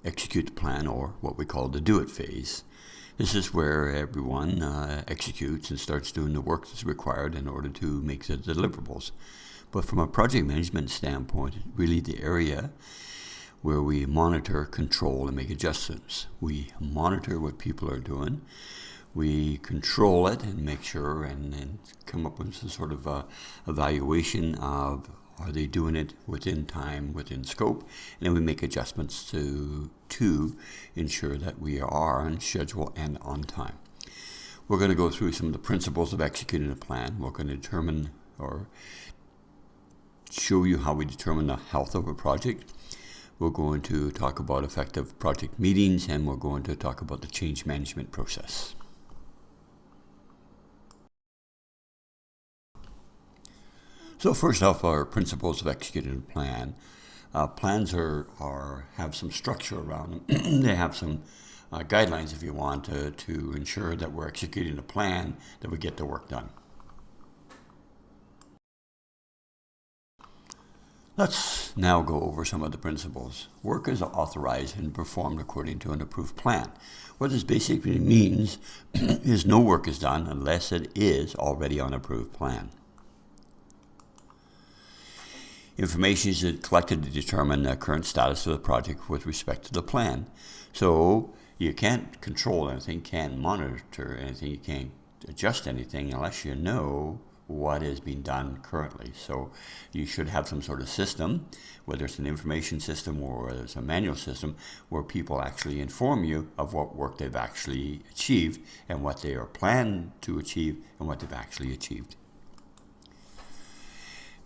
execute the plan, or what we call the do it phase. This is where everyone executes and starts doing the work that's required in order to make the deliverables. But from a project management standpoint, really the area where we monitor, control, and make adjustments. We monitor what people are doing. We control it and make sure and come up with some sort of evaluation of, are they doing it within time, within scope? And then we make adjustments to ensure that we are on schedule and on time. We're going to go through some of the principles of executing a plan. We're going to determine or show you how we determine the health of a project. We're going to talk about effective project meetings, and we're going to talk about the change management process. So first off, our principles of executing a plan. Plans have some structure around them. They have some guidelines, if you want, to ensure that we're executing a plan, that we get the work done. Let's now go over some of the principles. Work is authorized and performed according to an approved plan. What this basically means is no work is done unless it is already on an approved plan. Information is collected to determine the current status of the project with respect to the plan. So you can't control anything, can't monitor anything, you can't adjust anything unless you know what is being done currently. So you should have some sort of system, whether it's an information system or whether it's a manual system, where people actually inform you of what work they've actually achieved and what they are planned to achieve and what they've actually achieved.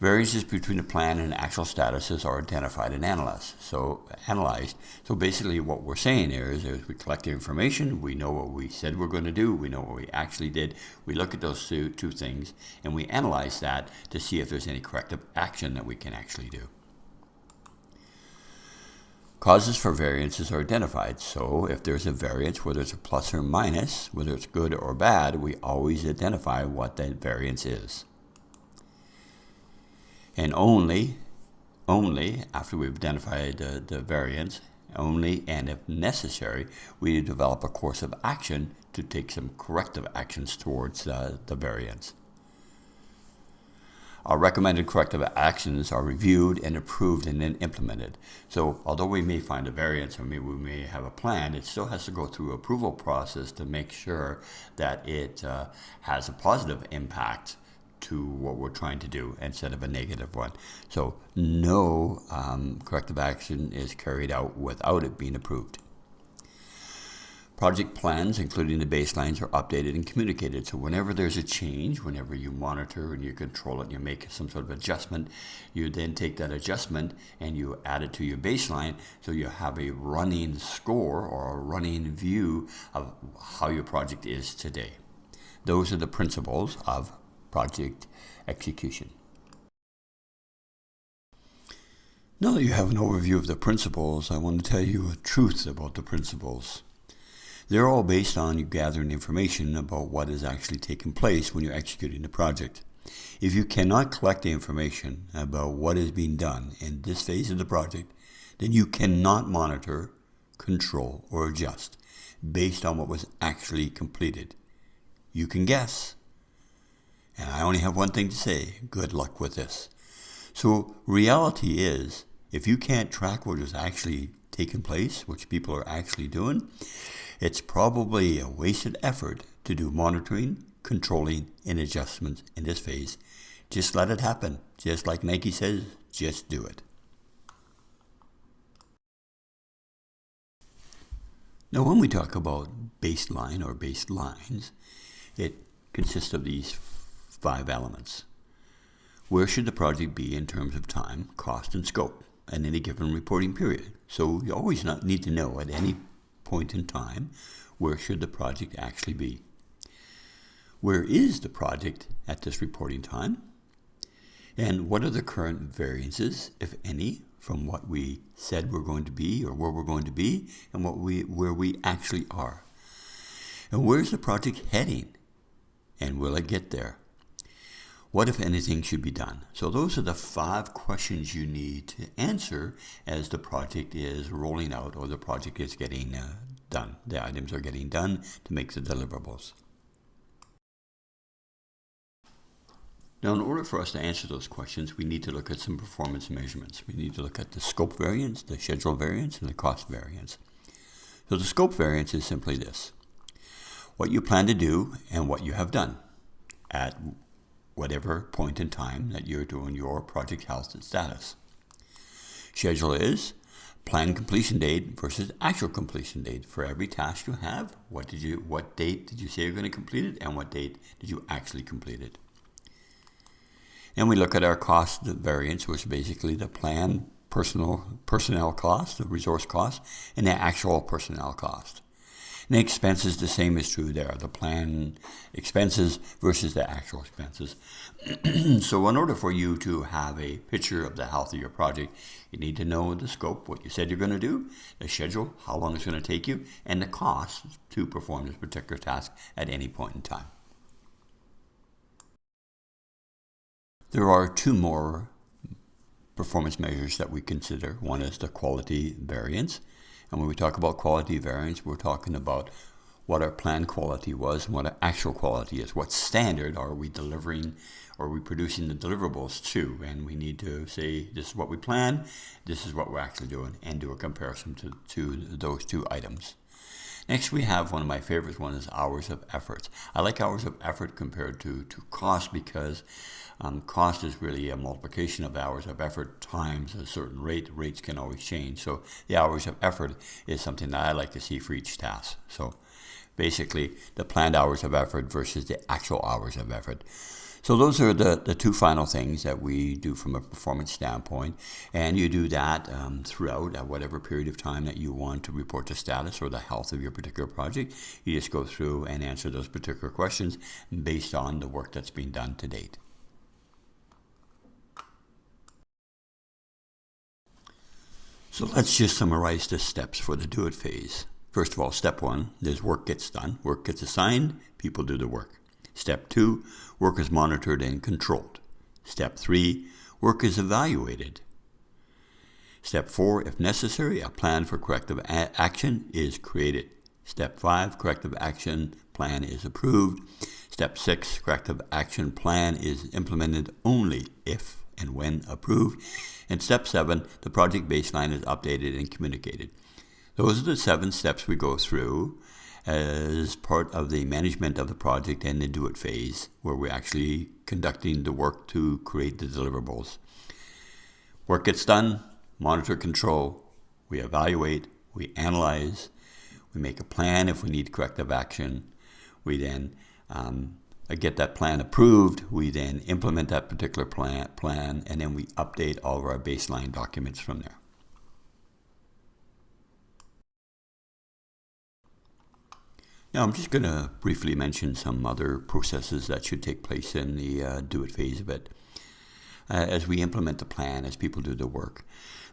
Variances between the plan and actual statuses are identified and analyzed. So basically what we're saying here is we collect the information, we know what we said we're going to do, we know what we actually did, we look at those two things, and we analyze that to see if there's any corrective action that we can actually do. Causes for variances are identified. So if there's a variance, whether it's a plus or minus, whether it's good or bad, we always identify what that variance is. And only after we've identified the variance, only and if necessary, we develop a course of action to take some corrective actions towards the variance. Our recommended corrective actions are reviewed and approved and then implemented. So although we may find a variance or maybe we may have a plan, it still has to go through approval process to make sure that it has a positive impact to what we're trying to do instead of a negative one. So no corrective action is carried out without it being approved. Project plans, including the baselines, are updated and communicated. So whenever there's a change, whenever you monitor and you control it and you make some sort of adjustment, you then take that adjustment and you add it to your baseline, so you have a running score or a running view of how your project is today. Those are the principles of project execution. Now that you have an overview of the principles, I want to tell you a truth about the principles. They're all based on you gathering information about what is actually taking place when you're executing the project. If you cannot collect the information about what is being done in this phase of the project, then you cannot monitor, control, or adjust based on what was actually completed. You can guess. And I only have one thing to say: good luck with this. So reality is, if you can't track what is actually taking place, which people are actually doing, it's probably a wasted effort to do monitoring, controlling, and adjustments in this phase. Just let it happen. Just like Nike says, just do it. Now, when we talk about baseline or baselines, it consists of these 5 elements. Where should the project be in terms of time, cost, and scope at any given reporting period? So you always need to know at any point in time, where should the project actually be? Where is the project at this reporting time? And what are the current variances, if any, from what we said we're going to be or where we're going to be and where we actually are? And where's the project heading? And will it get there? What, if anything, should be done? So those are the 5 questions you need to answer as the project is rolling out or the project is getting done. The items are getting done to make the deliverables. Now, in order for us to answer those questions, we need to look at some performance measurements. We need to look at the scope variance, the schedule variance, and the cost variance. So the scope variance is simply this: what you plan to do and what you have done at whatever point in time that you're doing your project health and status. Schedule is planned completion date versus actual completion date. For every task you have, what date did you say you're going to complete it, and what date did you actually complete it? And we look at our cost variance, which is basically the planned personnel cost, the resource cost, and the actual personnel cost. And the expenses, the same is true there, the planned expenses versus the actual expenses. So in order for you to have a picture of the health of your project, you need to know the scope, what you said you're going to do, the schedule, how long it's going to take you, and the cost to perform this particular task at any point in time. There are 2 more performance measures that we consider. One is the quality variance. And when we talk about quality variance, we're talking about what our planned quality was and what our actual quality is. What standard are we delivering, or are we producing the deliverables to? And we need to say, this is what we planned, this is what we're actually doing, and do a comparison to those 2 items. Next, we have one of my favorites, one is hours of effort. I like hours of effort compared to cost, because cost is really a multiplication of hours of effort times a certain rate. Rates can always change. So the hours of effort is something that I like to see for each task. So basically the planned hours of effort versus the actual hours of effort. So those are the 2 final things that we do from a performance standpoint. And you do that throughout at whatever period of time that you want to report the status or the health of your particular project. You just go through and answer those particular questions based on the work that's been done to date. So let's just summarize the steps for the do it phase. First of all, step 1, there's work gets done. Work gets assigned, people do the work. Step 2, work is monitored and controlled. Step 3, work is evaluated. Step 4, if necessary, a plan for corrective action is created. Step 5, corrective action plan is approved. Step 6, corrective action plan is implemented only if and when approved. And step 7, the project baseline is updated and communicated. Those are the 7 steps we go through as part of the management of the project and the do it phase, where we're actually conducting the work to create the deliverables. Work gets done, monitor, control, we evaluate, we analyze, we make a plan if we need corrective action, we then get that plan approved, we then implement that particular plan, and then we update all of our baseline documents from there. Now I'm just going to briefly mention some other processes that should take place in the do it phase of it. As we implement the plan, as people do the work,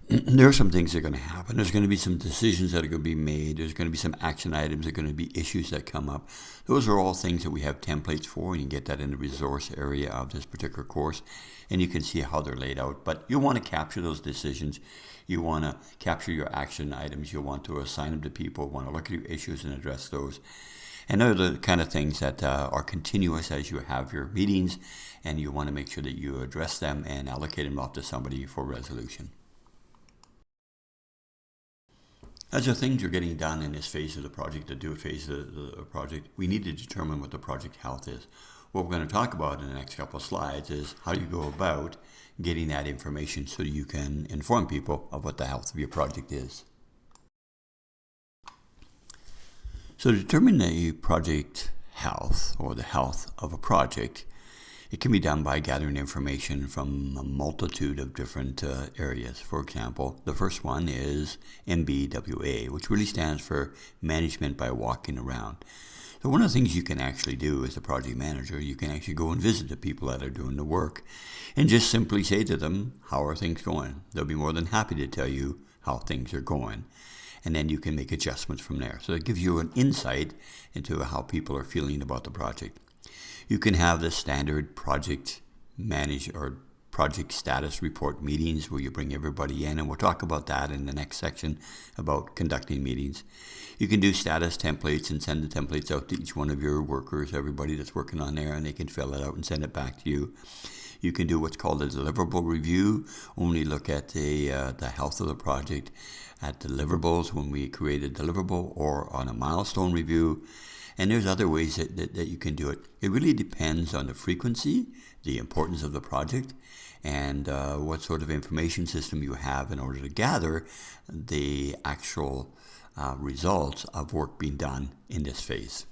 there are some things that are going to happen. There's going to be some decisions that are going to be made. There's going to be some action items. There are going to be issues that come up. Those are all things that we have templates for, and you can get that in the resource area of this particular course, and you can see how they're laid out. But you want to capture those decisions. You want to capture your action items. You want to assign them to people. You want to look at your issues and address those. And they're the kind of things that are continuous as you have your meetings, and you want to make sure that you address them and allocate them off to somebody for resolution. As the things are getting done in this phase of the project, the do it phase of the project, we need to determine what the project health is. What we're going to talk about in the next couple of slides is how you go about getting that information so you can inform people of what the health of your project is. So to determine the project health or the health of a project, it can be done by gathering information from a multitude of different areas. For example, the first one is MBWA, which really stands for Management by Walking Around. So one of the things you can actually do as a project manager, you can actually go and visit the people that are doing the work and just simply say to them, how are things going? They'll be more than happy to tell you how things are going. And then you can make adjustments from there. So it gives you an insight into how people are feeling about the project. You can have the standard project manage or project status report meetings where you bring everybody in, and we'll talk about that in the next section about conducting meetings. You can do status templates and send the templates out to each one of your workers, everybody that's working on there, and they can fill it out and send it back to you. You can do what's called a deliverable review, only look at the health of the project at deliverables when we create a deliverable, or on a milestone review. And there's other ways that you can do it. It really depends on the frequency, the importance of the project, and what sort of information system you have in order to gather the actual results of work being done in this phase.